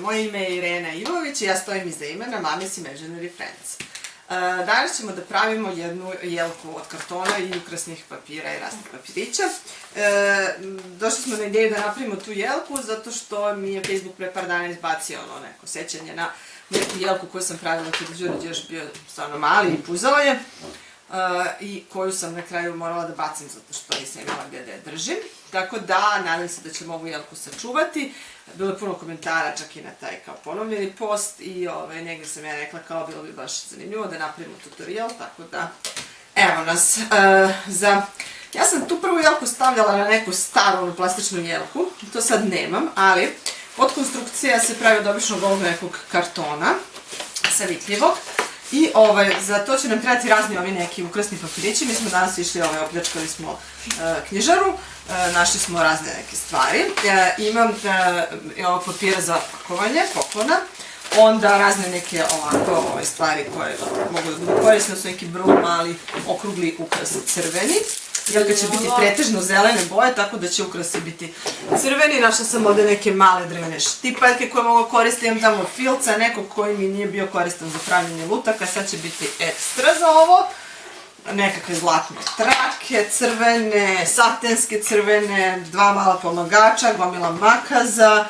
moje ime je Irena Ivović i ja stojim iza imena Mommy's Imaginary Friends. Danas ćemo da pravimo jednu jelku od kartona i ukrasnih papira i raznih papirića. Došli smo na ideju da napravimo tu jelku zato što mi je Facebook pre par dana izbacio neko sećanje na neku jelku koju sam pravila kada je Đurađe još bio stvarno mali i puzao je. I koju sam na kraju morala da bacim zato što nisam imala gdje da je držim. Tako da, nadam se da ćemo ovu jelku sačuvati. Bilo je puno komentara čak i na taj kao ponovljeni post i negdje sam ja rekla kao bilo bi baš zanimljivo da napravimo tutorial, tako da evo nas. Ja sam tu prvu jelku stavljala na neku staru plastičnu jelku, to sad nemam, ali podkonstrukcija se pravi od običnog ovog nekog kartona, savitljivog. I za to će nam trebati razni ovi neki ukrasni papirići. Mi smo danas išli, opljačkali smo knjižaru, našli smo razne neke stvari. Imam ovog papira za pakovanje, poklona, onda razne neke ovako stvari koje mogu da budu korisne, su neki vrlo mali okrugli ukrasi crveni. Jelka će biti pretežno zelene boje, tako da će ukrasi biti crveni. Našla sam ovdje neke male drvene štipaljke koje mogu koristiti. Imam tamo filca, nekog koji mi nije bio koristan za pravljenje lutaka, sad će biti ekstra za ovo. Nekakve zlatne trake, crvene, satenske crvene, dva mala pomagača, gomila makaza,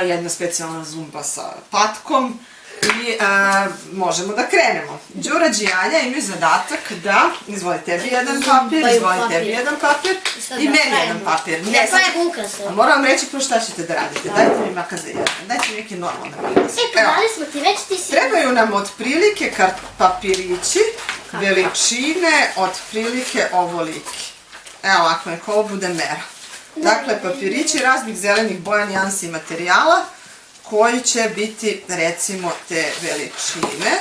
jedna specijalna zumba sa patkom. I možemo da krenemo. Đurađe i Anja imaju zadatak da izvoli tebi jedan papir, izvoli tebi jedan papir i meni jedan papir. Ne, to je ukrasno. Moram vam reći prvo šta ćete da radite. Dajte mi makaze jedan, dajte mi neki normalne makaze. Dali smo ti već, ti si... Trebaju nam otprilike papirići veličine otprilike ovoliki. Evo ovako, neka ovo bude mera. Dakle, papirići raznih zelenih boja, nijansi i materijala koji će biti, recimo, te veličine.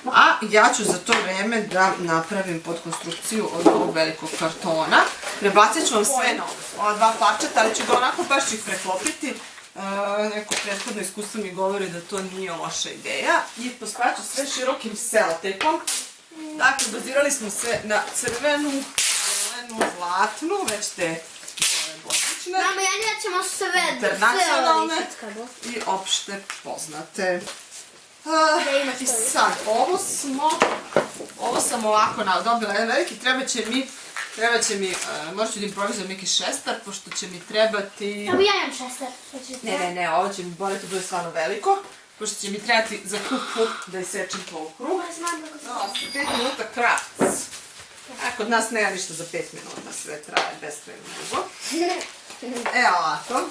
A ja ću za to vreme da napravim podkonstrukciju od ovog velikog kartona. Prebacit ću vam sve na ova dva parčeta, ali ću ga onako baš ih preklopiti. Neko prethodno iskustvo mi govori da to nije loša ideja. I pospaću sve širokim selotejpom. Dakle, bazirali smo se na crvenu, zelenu, zlatnu, već te božićne, Mama, ja ćemo sve internacionalne i opšte poznate. I sad, ovo sam ovako dobila jedan veliki, treba će mi, možda ću da improvizujem neki šestar, pošto će mi trebati... Evo ja imam šestar. Ne, ovo će mi bolje, to bude stvarno veliko, pošto će mi trebati za kup da isečem po krug. 5 minuta kravc. Kod nas nema ništa za 5 minuta, sve traje beskrajno dugo. Evo ovako.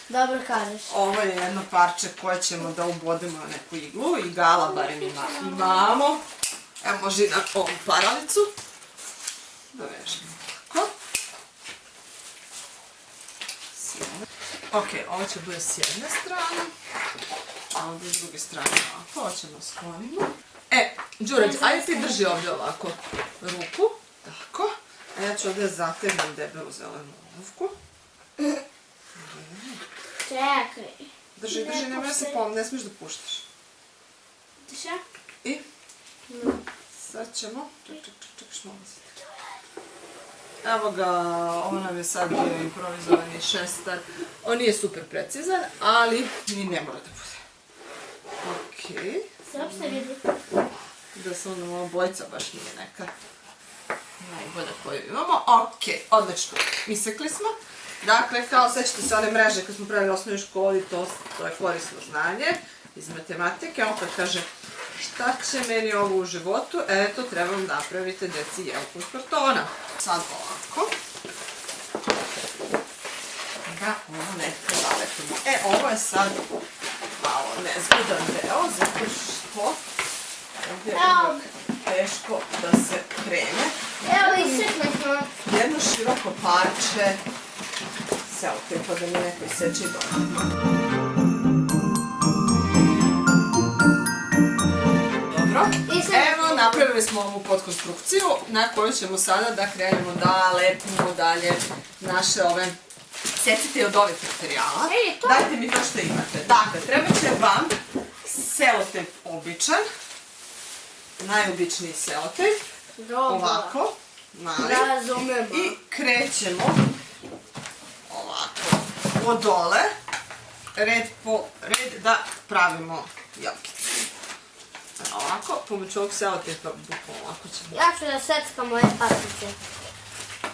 Dobro kažeš. Ovo je jedno parče koje ćemo da ubodemo na neku iglu, igala barem imamo. Evo može i na ovu paralicu. Da vežemo ovako. Ok, ovo će bude s jedne strane, a ovdje s druge strane ovako, ovo ćemo sklonimo. Đurađe, ajde ti drži ovdje ovako ruku, tako, a ja ću ovdje zategnem debelu zelenu olovku. Čekaj. Drži, ne smiješ da puštaš. Tiša? I sad ćemo, čekaj što malo se. Evo ga, ovo nam je sad bio improvizovani šestar. On nije super precizan, ali ni ne mora da bude. Okej. Se uopšte vidi. Da se ova bojica baš nije neka najbolja koju imamo. Okej, odlično. Isekli smo. Dakle, kao sećate se one mreže kad smo pravili u osnovnoj školi, to je korisno znanje iz matematike. On kad kaže šta će meni ovo u životu, eto, trebam da napravite deci jelku od kartona. Sad ovako. Da ovo nekako zalepimo. Ovo je sad malo nezgodan deo, zato što ovdje je uvijek teško da se krene. Evo isekli smo. Jedno široko parče selotejpa da mi neko iseče i dobro. Dobro. Evo, napravili smo ovu podkonstrukciju na koju ćemo sada da krenemo da lepimo dalje naše ove secite od ovih materijala. Dajte mi to što imate. Dakle, treba će vam selotejp običan, najobičniji selotejp, ovako, mali, i krećemo ovako od dole, red po red da pravimo jelkicu. Ovako, pomoću ovog selotepa bukvalno ovako ćemo. Ja ću da seckam ove patice.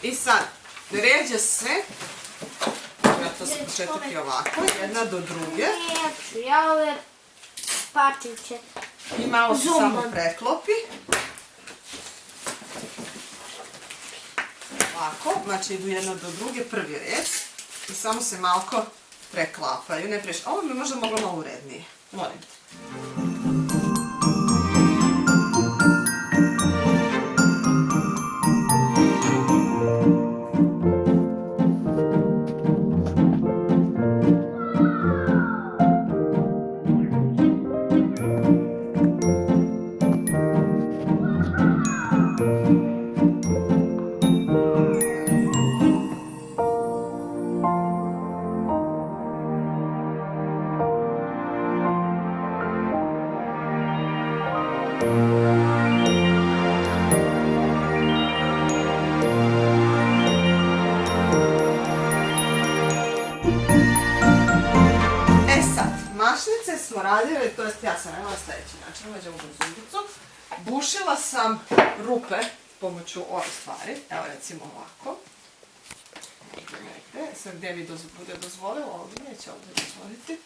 I sad, ređe se, ja to sam početiti ovako, jedna do druge. Ja ove patice. I malo se samo preklopi. Ovako, znači idu jedna do druge, prvi red. I samo se malko preklapaju, ne preš. Ovo bi možda moglo malo urednije, molim te. Mašnice smo radili, to jest ja sam imala sljedeći način, uđemo u zumbicu. Bušila sam rupe pomoću ove stvari, evo recimo ovako. Sad gdje mi bude dozvolilo, ovdje neće ovdje dozvoliti.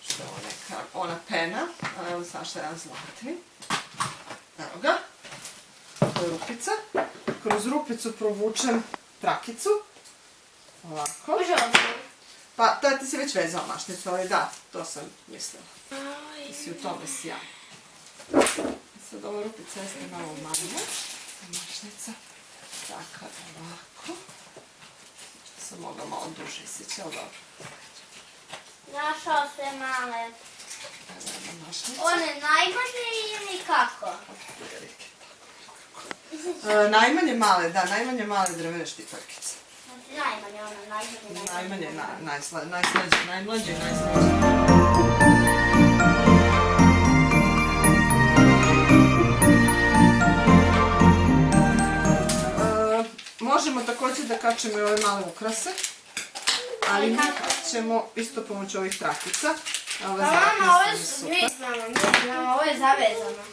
Što je ovo neka, ona pena, ali evo sam što je jedan zlatni. Evo ga, to je rupica. Kroz rupicu provučem trakicu. Ovako. Pa, da, ti si već vezao mašnicu, ali da, to sam mislila. Ti si u tome sjaj. Sad ova rupica jeste malo manja. Mašnica. Tako, ovako. Sam mogla malo duže isjeći, ali dobro. Našao se male. Evo mašnica. One najmanje ili kako? Najmanje male, da, najmanje male drvene štipaljkice. Najmanje, ono, najmanje. Najmanje, najmlađe, najslađe. Možemo također da kačemo i ove male ukrase, ali mi ćemo isto pomoću ovih trakica. Mama, ovo je zavezano.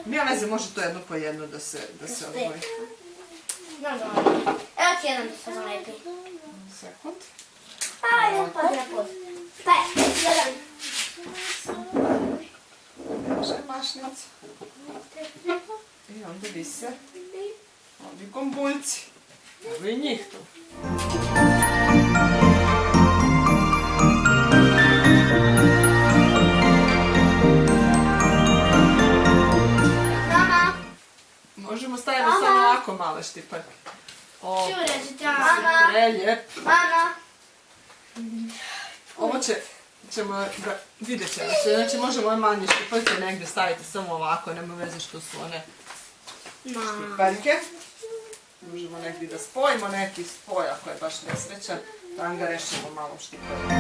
Nije veze, može to jedno po jedno da se odvoji. Evo ti jedan da se zalepi. Sekund. Ajde, pa ne pod. Pa, jedan. Može mašnica. I onda vise ovi gombuljci. Evo i njih tu. Mama. Možemo staviti samo ovako male štipaljke. Mama. Preljep. Mama. Ovo vidjet ćemo se, znači možemo ove manje štipaljke negdje staviti samo ovako, nema veze što su one štipaljke. Možemo negdje da spojimo neki spoj ako je baš nesrećan, da ga rešimo malo štipaljke.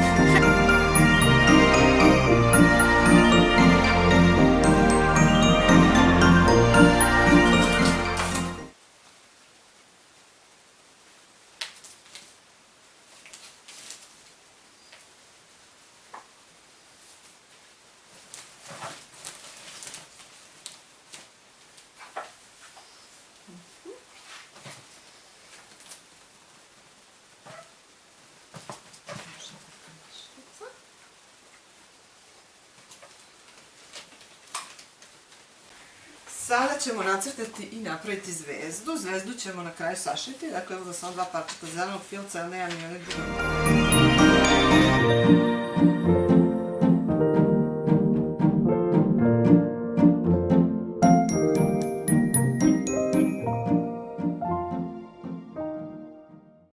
Sada ćemo nacrtati i napraviti zvezdu. Zvezdu ćemo na kraju sašiti. Dakle, evo da sam dva parčeta zelenog filca, ali nemam ni one druge.